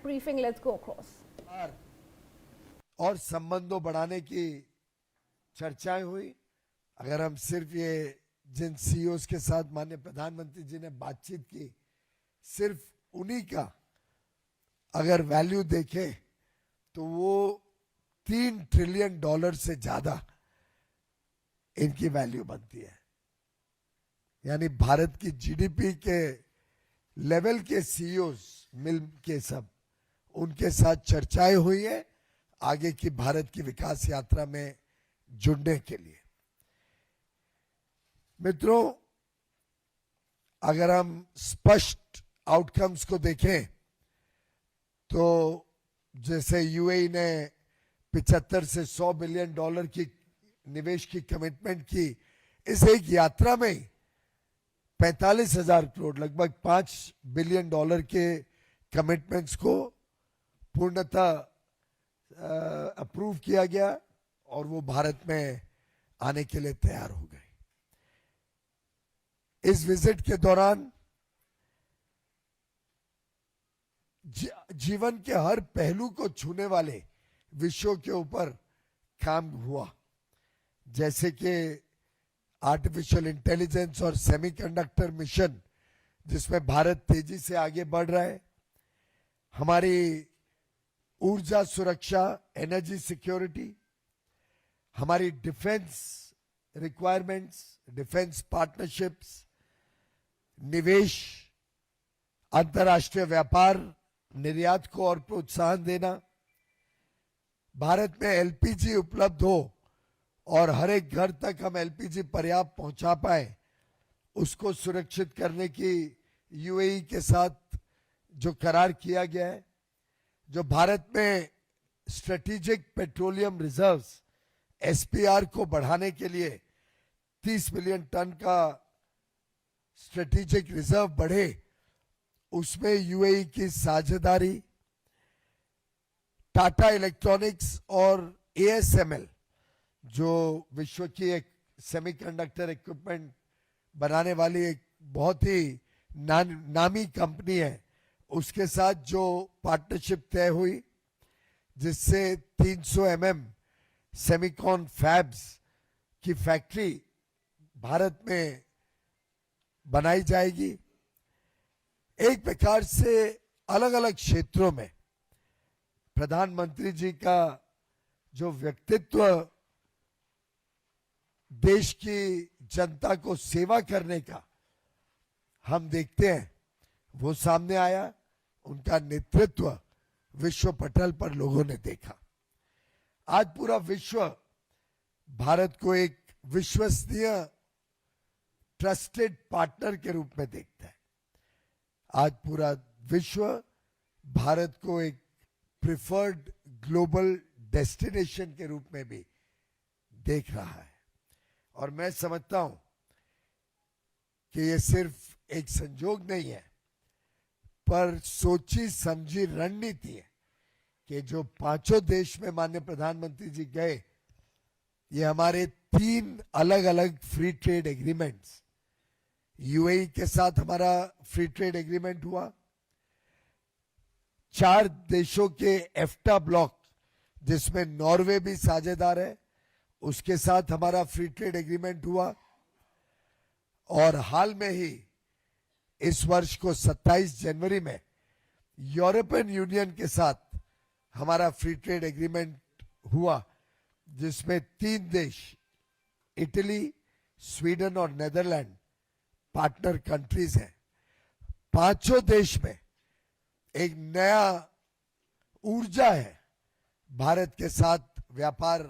tech briefing. Let's go across. और संबंधों बढ़ाने की चर्चाएं हुई। अगर हम सिर्फ ये जिन सीईओज के साथ माननीय प्रधानमंत्री जी ने बातचीत की, सिर्फ उन्हीं का अगर वैल्यू देखें तो वो $3 ट्रिलियन से ज्यादा इनकी वैल्यू बनती है। यानी भारत की जीडीपी के लेवल के सीईओज मिल के सब उनके साथ चर्चाएं हुई है आगे की भारत की विकास यात्रा में जुड़ने के लिए। मित्रों, अगर हम स्पष्ट आउटकम्स को देखें तो जैसे यूएई ने 75 से $100 बिलियन की निवेश की कमिटमेंट की, इस एक यात्रा में 45,000 करोड़ लगभग $5 बिलियन के कमिटमेंट्स को पूर्णतः अप्रूव किया गया और वो भारत में आने के लिए तैयार हो गए। इस विजिट के दौरान जीवन के हर पहलू को छूने वाले विषयों के ऊपर काम हुआ, जैसे कि आर्टिफिशियल इंटेलिजेंस और सेमीकंडक्टर मिशन जिसमें भारत तेजी से आगे बढ़ रहा है, हमारी ऊर्जा सुरक्षा एनर्जी सिक्योरिटी, हमारी डिफेंस रिक्वायरमेंट्स, डिफेंस पार्टनरशिप्स, निवेश, अंतर्राष्ट्रीय व्यापार, निर्यात को और प्रोत्साहन देना, भारत में एलपीजी उपलब्ध हो और हर एक घर तक हम एलपीजी पर्याप्त पहुंचा पाए, उसको सुरक्षित करने की यूएई के साथ जो करार किया गया है, जो भारत में स्ट्रेटेजिक पेट्रोलियम रिजर्व्स एसपीआर को बढ़ाने के लिए 30 मिलियन टन का स्ट्रेटेजिक रिजर्व बढ़े, उसमें यूएई की साझेदारी, टाटा इलेक्ट्रॉनिक्स और एएसएमएल जो विश्व की एक सेमीकंडक्टर इक्विपमेंट बनाने वाली एक बहुत ही नामी कंपनी है, उसके साथ जो पार्टनरशिप तय हुई जिससे 300 सेमिकॉन फैब्स की फैक्ट्री भारत में बनाई जाएगी। एक प्रकार से अलग अलग क्षेत्रों में प्रधानमंत्री जी का जो व्यक्तित्व देश की जनता को सेवा करने का हम देखते हैं वो सामने आया। उनका नेतृत्व विश्व पटल पर लोगों ने देखा। आज पूरा विश्व भारत को एक विश्वसनीय ट्रस्टेड पार्टनर के रूप में देखता है। आज पूरा विश्व भारत को एक प्रिफर्ड ग्लोबल डेस्टिनेशन के रूप में भी देख रहा है और मैं समझता हूं कि ये सिर्फ एक संजोग नहीं है पर सोची समझी रणनीति है कि जो पांचों देश में माननीय प्रधानमंत्री जी गए, ये हमारे 3 अलग अलग फ्री ट्रेड एग्रीमेंट्स, यूएई के साथ हमारा फ्री ट्रेड एग्रीमेंट हुआ, 4 देशों के एफ्टा ब्लॉक जिसमें नॉर्वे भी साझेदार है, उसके साथ हमारा फ्री ट्रेड एग्रीमेंट हुआ और हाल में ही इस वर्ष को 27 जनवरी में यूरोपियन यूनियन के साथ हमारा फ्री ट्रेड एग्रीमेंट हुआ जिसमें 3 देश इटली, स्वीडन और नेदरलैंड पार्टनर कंट्रीज हैं। पांचों देश में एक नया ऊर्जा है भारत के साथ व्यापार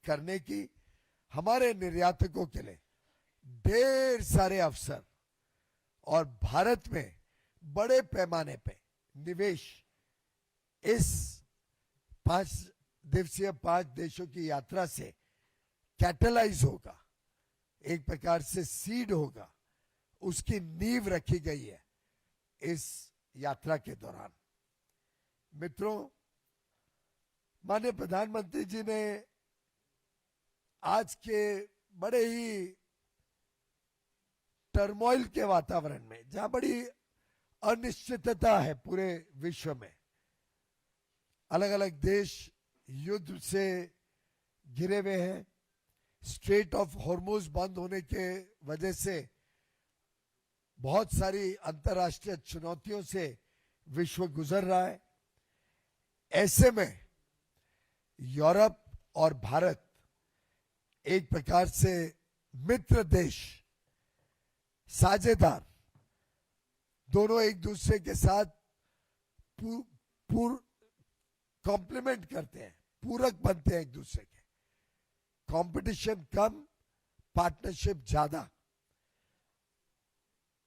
करने की। हमारे निर्यातकों के लिए ढेर सारे अवसर और भारत में बड़े पैमाने पे निवेश इस 5 दिवसीय 5 देशों की यात्रा से कैटलाइज होगा, एक प्रकार से सीड होगा, उसकी नींव रखी गई है इस यात्रा के दौरान। मित्रों, माननीय प्रधानमंत्री जी ने आज के बड़े ही टर्मोइल के वातावरण में, जहां बड़ी अनिश्चितता है पूरे विश्व में, अलग अलग देश युद्ध से घिरे हुए हैं। स्ट्रेट ऑफ हॉर्मुज बंद होने के वजह से बहुत सारी अंतर्राष्ट्रीय चुनौतियों से विश्व गुजर रहा है। ऐसे में यूरोप और भारत एक प्रकार से मित्र देश, साझेदार, दोनों एक दूसरे के साथ कॉम्प्लीमेंट करते हैं, पूरक बनते हैं एक दूसरे के। कंपटीशन कम, पार्टनरशिप ज्यादा।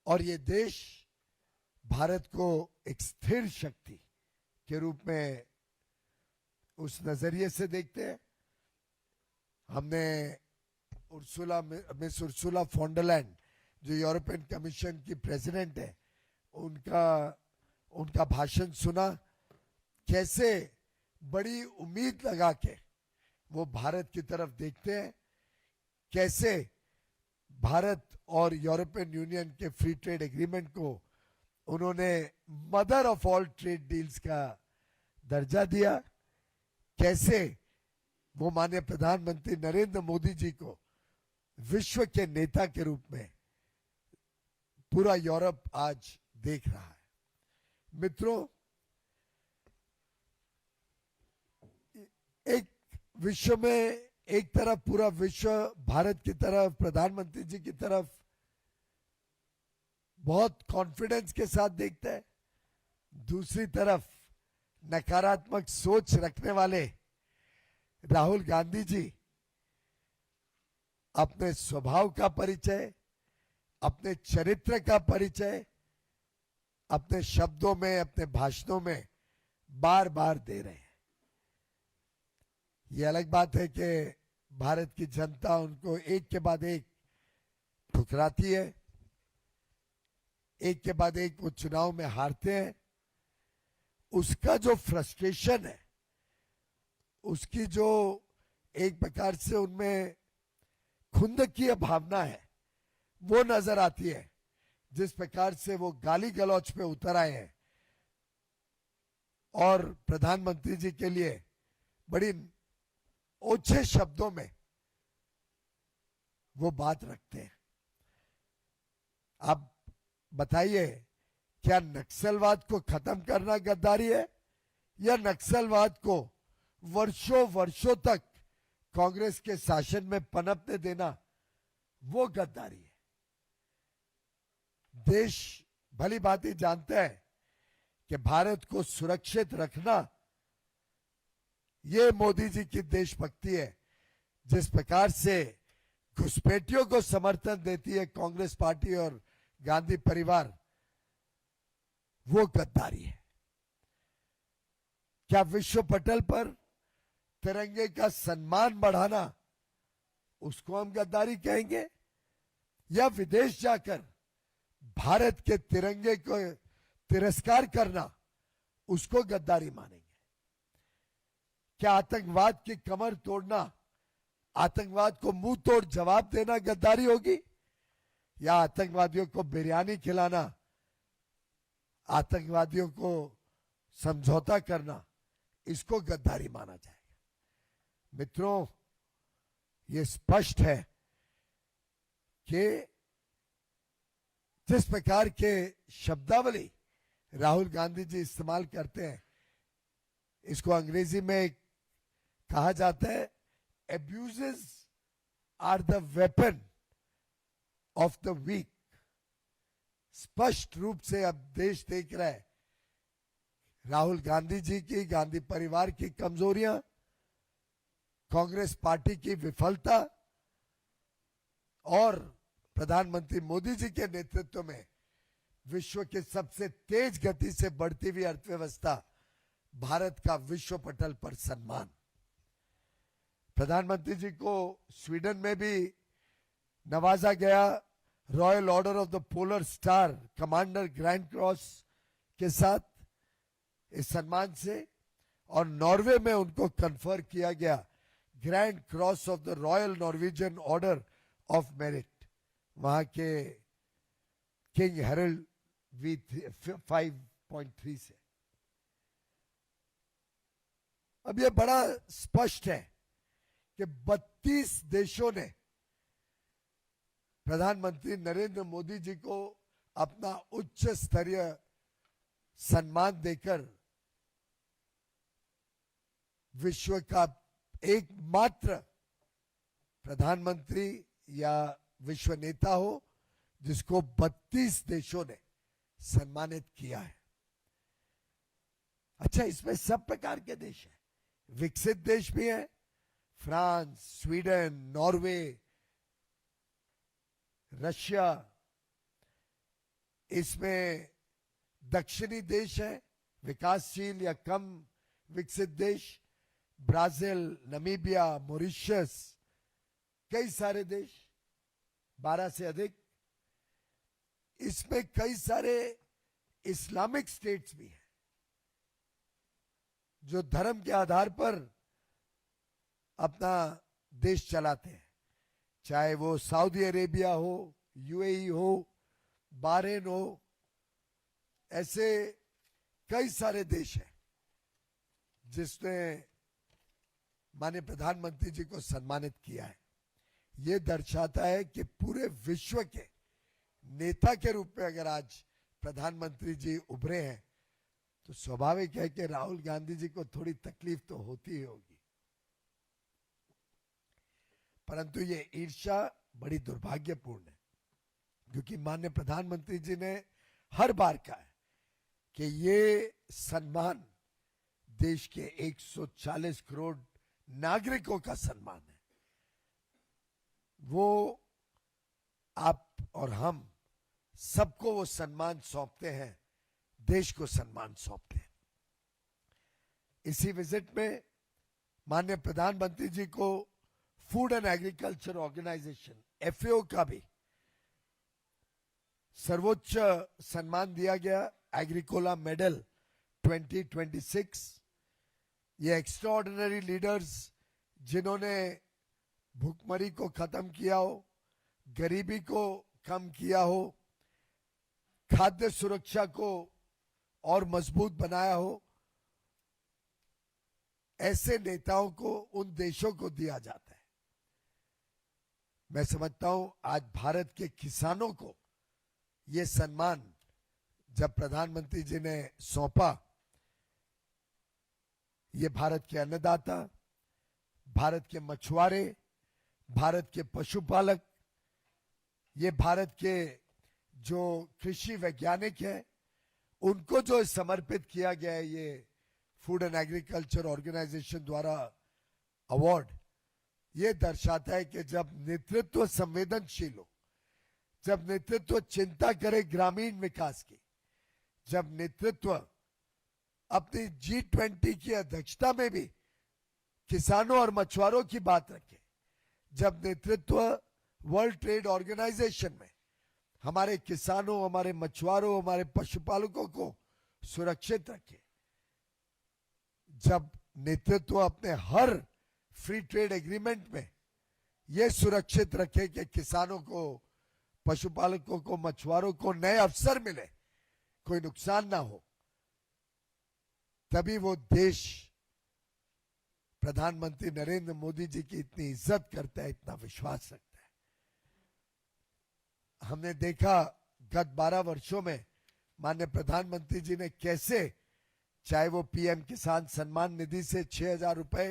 और ये देश भारत को एक स्थिर शक्ति के रूप में उस नजरिए से देखते हैं। हमने मिस उर्सुला फॉन्डरलैंड, जो यूरोपियन कमीशन की प्रेसिडेंट है, उनका भाषण सुना। कैसे बड़ी उम्मीद लगा के वो भारत की तरफ देखते हैं, कैसे भारत और यूरोपियन यूनियन के फ्री ट्रेड एग्रीमेंट को उन्होंने mother of all trade deals का दर्जा दिया, कैसे वो माननीय प्रधानमंत्री नरेंद्र मोदी जी को विश्व के नेता के रूप में पूरा यूरोप आज देख रहा है। मित्रों, एक विश्व में एक तरफ पूरा विश्व भारत की तरफ, प्रधानमंत्री जी की तरफ बहुत कॉन्फिडेंस के साथ देखता है, दूसरी तरफ नकारात्मक सोच रखने वाले राहुल गांधी जी अपने स्वभाव का परिचय, अपने चरित्र का परिचय अपने शब्दों में, अपने भाषणों में बार बार दे रहे हैं। ये अलग बात है कि भारत की जनता उनको एक के बाद एक ठुकराती है, एक के बाद एक वो चुनाव में हारते हैं। उसका जो फ्रस्ट्रेशन है, उसकी जो एक प्रकार से उनमें खुंदकीय भावना है, वो नजर आती है। जिस प्रकार से वो गाली गलौच पे उतर आए हैं और प्रधानमंत्री जी के लिए बड़ी ओछे शब्दों में वो बात रखते हैं। अब बताइए, क्या नक्सलवाद को खत्म करना गद्दारी है, या नक्सलवाद को वर्षों वर्षों तक कांग्रेस के शासन में पनपने देना वो गद्दारी है? देश भली भांति जानता है कि भारत को सुरक्षित रखना ये मोदी जी की देशभक्ति है। जिस प्रकार से घुसपैठियों को समर्थन देती है कांग्रेस पार्टी और गांधी परिवार, वो गद्दारी है। क्या विश्व पटल पर तिरंगे का सम्मान बढ़ाना, उसको हम गद्दारी कहेंगे, या विदेश जाकर भारत के तिरंगे को तिरस्कार करना, उसको गद्दारी मानेंगे? क्या आतंकवाद की कमर तोड़ना, आतंकवाद को मुंह तोड़ जवाब देना गद्दारी होगी, या आतंकवादियों को बिरयानी खिलाना, आतंकवादियों को समझौता करना, इसको गद्दारी माना जाएगा? मित्रों, ये स्पष्ट है कि जिस प्रकार के शब्दावली राहुल गांधी जी इस्तेमाल करते हैं, इसको अंग्रेजी में कहा जाता है, abuses are the weapon of the weak. स्पष्ट रूप से अब देश देख रहा है राहुल गांधी जी की, गांधी परिवार की कमजोरियां, कांग्रेस पार्टी की विफलता और प्रधानमंत्री मोदी जी के नेतृत्व में विश्व के सबसे तेज गति से बढ़ती हुई अर्थव्यवस्था, भारत का विश्व पटल पर सम्मान। प्रधानमंत्री जी को स्वीडन में भी नवाजा गया royal order of the polar star commander grand cross के साथ, इस सम्मान से, और नॉर्वे में उनको कन्फर किया गया grand cross of the royal Norwegian order of merit, वहां के किंग हेरल्ड V5.3 से। अब ये बड़ा स्पष्ट है कि 32 देशों ने प्रधानमंत्री नरेंद्र मोदी जी को अपना उच्च स्तरीय सम्मान देकर विश्व का एकमात्र प्रधानमंत्री या विश्व नेता हो जिसको 32 देशों ने सम्मानित किया है। अच्छा, इसमें सब प्रकार के देश हैं, विकसित देश भी हैं, फ्रांस, स्वीडन, नॉर्वे, रशिया, इसमें दक्षिणी देश है, विकासशील या कम विकसित देश, ब्राजील, नामीबिया, मॉरिशस, कई सारे देश, 12 से अधिक। इसमें कई सारे इस्लामिक स्टेट्स भी हैं जो धर्म के आधार पर अपना देश चलाते हैं, चाहे वो सऊदी अरेबिया हो, यूएई हो, बहरीन हो, ऐसे कई सारे देश हैं जिसने माननीय प्रधानमंत्री जी को सम्मानित किया है। ये दर्शाता है कि पूरे विश्व के नेता के रूप में अगर आज प्रधानमंत्री जी उभरे हैं तो स्वाभाविक है कि राहुल गांधी जी को थोड़ी तकलीफ तो होती ही होगी, परंतु ये ईर्ष्या बड़ी दुर्भाग्यपूर्ण है, क्योंकि माननीय प्रधानमंत्री जी ने हर बार कहा है कि ये सम्मान देश के 140 करोड़ नागरिकों का सम्मान है। वो आप और हम सबको वो सम्मान सौंपते हैं, देश को सम्मान सौंपते हैं। इसी विजिट में माननीय प्रधानमंत्री जी को food and agriculture organization FAO का भी सर्वोच्च सम्मान दिया गया, एग्रीकोला मेडल 2026। ये एक्स्ट्राऑर्डिनरी लीडर्स जिन्होंने भूखमरी को खत्म किया हो, गरीबी को कम किया हो, खाद्य सुरक्षा को और मजबूत बनाया हो, ऐसे नेताओं को उन देशों को दिया जाता है। मैं समझता हूं आज भारत के किसानों को ये सम्मान जब प्रधानमंत्री जी ने सौंपा, ये भारत के अन्नदाता, भारत के मछुआरे, भारत के पशुपालक, ये भारत के जो कृषि वैज्ञानिक हैं, उनको जो समर्पित किया गया है ये फूड एंड एग्रीकल्चर ऑर्गेनाइजेशन द्वारा अवार्ड, ये दर्शाता है कि जब नेतृत्व संवेदनशील हो, जब नेतृत्व चिंता करे ग्रामीण विकास की, जब नेतृत्व अपनी G20 की अध्यक्षता में भी किसानों और मछुआरों की बात रखे, जब नेतृत्व वर्ल्ड ट्रेड ऑर्गेनाइजेशन में हमारे किसानों, हमारे मछुआरों, हमारे पशुपालकों को सुरक्षित रखे, जब नेतृत्व अपने हर फ्री ट्रेड एग्रीमेंट में यह सुरक्षित रखे कि किसानों को, पशुपालकों को, मछुआरों को नए अवसर मिले, कोई नुकसान ना हो, तभी वो देश प्रधानमंत्री नरेंद्र मोदी जी की इतनी इज्जत करता है, इतना विश्वास रखता है। हमने देखा गत 12 वर्षों में माननीय प्रधानमंत्री जी ने कैसे, चाहे वो PM किसान सम्मान निधि से 6,000 रुपए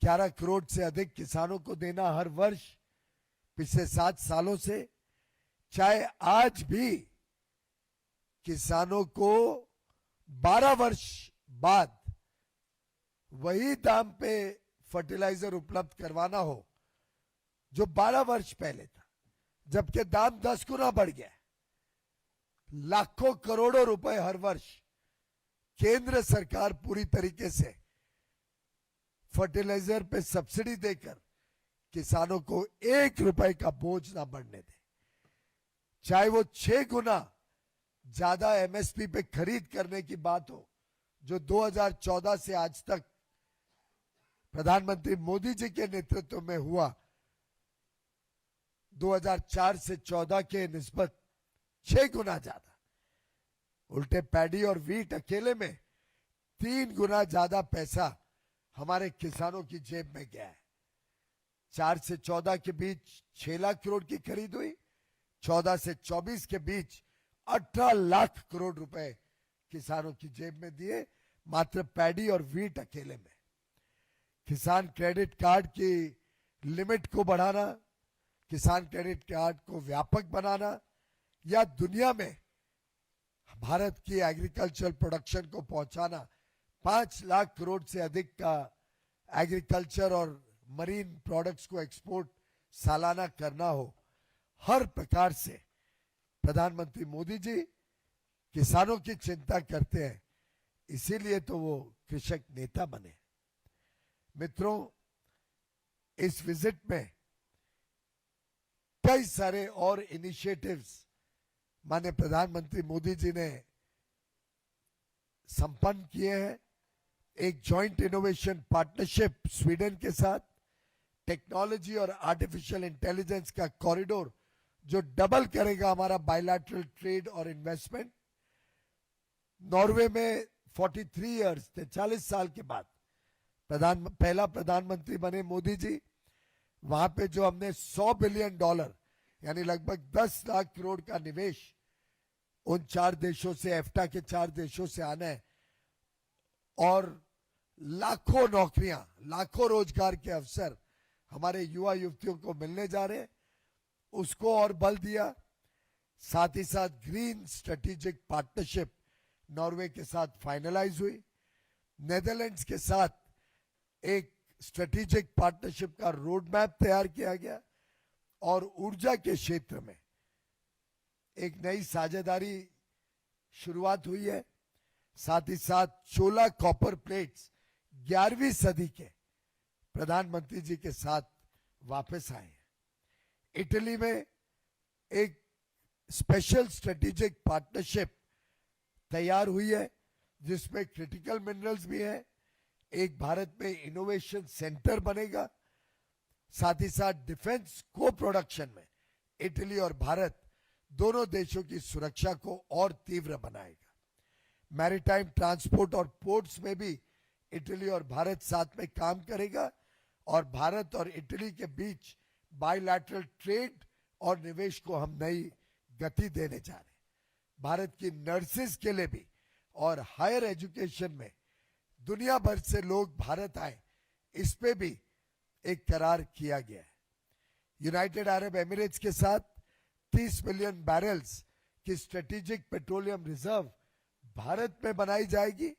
11 करोड़ से अधिक किसानों को देना हर वर्ष पिछले 7 सालों से, चाहे आज भी किसानों को 12 वर्ष बाद वही दाम पे फर्टिलाइजर उपलब्ध करवाना हो जो 12 वर्ष पहले था, जबकि दाम 10 गुना बढ़ गया। लाखों करोड़ों रुपए हर वर्ष केंद्र सरकार पूरी तरीके से फर्टिलाइजर पे सब्सिडी देकर किसानों को 1 रुपए का बोझ ना बढ़ने दे, चाहे वो 6 गुना ज्यादा MSP पे खरीद करने की बात हो जो 2014 से आज तक प्रधानमंत्री मोदी जी के नेतृत्व में हुआ, 2004 से 14 के निस्बत 6 गुना ज्यादा। उल्टे पैडी और वीट अकेले में 3 गुना ज्यादा पैसा हमारे किसानों की जेब में गया है। 4 से 14 के बीच 6 लाख करोड़ की खरीद हुई, 14 से 24 के बीच 18 लाख करोड़ रुपए किसानों की जेब में दिए, मात्र पैडी और वीट अकेले में। किसान क्रेडिट कार्ड की लिमिट को बढ़ाना, किसान क्रेडिट कार्ड को व्यापक बनाना, या दुनिया में भारत की एग्रीकल्चर प्रोडक्शन को पहुंचाना, 5 लाख करोड़ से अधिक का एग्रीकल्चर और मरीन प्रोडक्ट्स को एक्सपोर्ट सालाना करना हो, हर प्रकार से प्रधानमंत्री मोदी जी किसानों की चिंता करते हैं, इसीलिए तो वो कृषक नेता बने। मित्रों, इस विजिट में कई सारे और इनिशिएटिव्स माननीय प्रधानमंत्री मोदी जी ने संपन्न किए हैं। एक जॉइंट इनोवेशन पार्टनरशिप स्वीडन के साथ, टेक्नोलॉजी और आर्टिफिशियल इंटेलिजेंस का कॉरिडोर जो डबल करेगा हमारा बायलैटरल ट्रेड और इन्वेस्टमेंट। नॉर्वे में 43 इयर्स 43 साल के बाद पहला प्रधानमंत्री बने मोदी जी। वहां पे जो हमने $100 बिलियन यानी लगभग 10 लाख करोड़ का निवेश उन 4 देशों से, एफ्टा के 4 देशों से आना है, और लाखों नौकरियां, लाखों रोजगार के अवसर हमारे युवा युवतियों को मिलने जा रहे हैं, उसको और बल दिया। साथ ही साथ ग्रीन स्ट्रेटेजिक पार्टनरशिप नॉर्वे के साथ फाइनलाइज हुई। नेदरलैंड्स के साथ एक स्ट्रेटेजिक पार्टनरशिप का रोड मैप तैयार किया गया, और ऊर्जा के क्षेत्र में एक नई साझेदारी शुरुआत हुई है। साथ ही साथ चोला कॉपर प्लेट्स 11वीं सदी के प्रधानमंत्री जी के साथ वापस आए हैं। इटली में एक स्पेशल स्ट्रेटेजिक पार्टनरशिप तैयार हुई है, जिसमें क्रिटिकल मिनरल्स भी है। एक भारत में इनोवेशन सेंटर बनेगा। साथ ही साथ डिफेंस को प्रोडक्शन में इटली और भारत दोनों देशों की सुरक्षा को और तीव्र बनाएगा। मैरीटाइम ट्रांसपोर्ट और पोर्ट्स में भी इटली और भारत साथ में काम करेगा, और भारत और इटली के बीच बायलैटरल ट्रेड और निवेश को हम नई गति देने जा रहे हैं। भारत की नर्सेज के लिए भी और हायर एजुकेशन में दुनिया भर से लोग भारत आए, इस पे भी एक करार किया गया है। यूनाइटेड अरब एमिरेट्स के साथ 30 मिलियन बैरल्स की स्ट्रेटेजिक पेट्रोलियम रिजर्व भारत में बनाई जाएगी।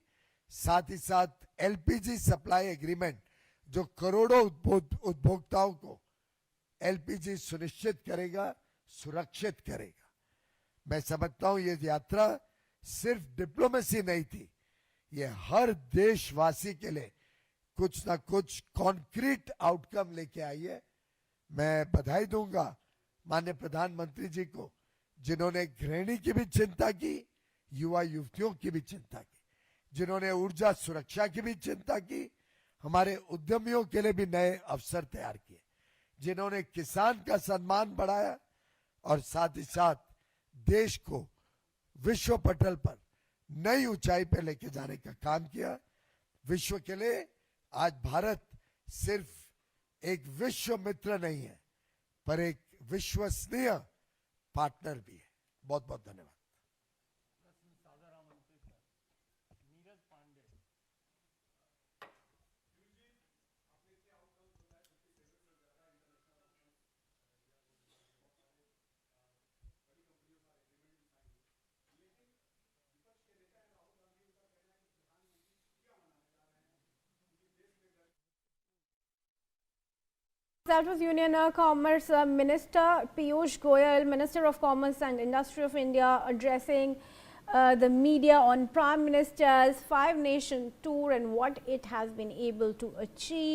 साथ ही साथ एलपीजी सप्लाई एग्रीमेंट जो करोड़ों उपभोक्ताओं को एलपीजी सुनिश्चित करेगा, सुरक्षित करेगा। मैं समझता हूं ये यात्रा सिर्फ डिप्लोमेसी नहीं थी, ये हर देशवासी के लिए कुछ ना कुछ कॉन्क्रीट आउटकम लेके आई है। मैं बधाई दूंगा माननीय प्रधानमंत्री जी को, जिन्होंने गृहिणी की भी चिंता की, युवा युवतियों की भी चिंता की, जिन्होंने ऊर्जा सुरक्षा की भी चिंता की, हमारे उद्यमियों के लिए भी नए अवसर तैयार किए, जिन्होंने किसान का सम्मान बढ़ाया, और साथ ही साथ देश को विश्व पटल पर नई ऊंचाई पर लेके जाने का काम किया। विश्व के लिए आज भारत सिर्फ एक विश्व मित्र नहीं है, पर एक विश्वसनीय पार्टनर भी है। बहुत बहुत धन्यवाद। That was Union Commerce Minister Piyush Goyal, Minister of Commerce and Industry of India, addressing the media on Prime Minister's 5-nation tour and what it has been able to achieve.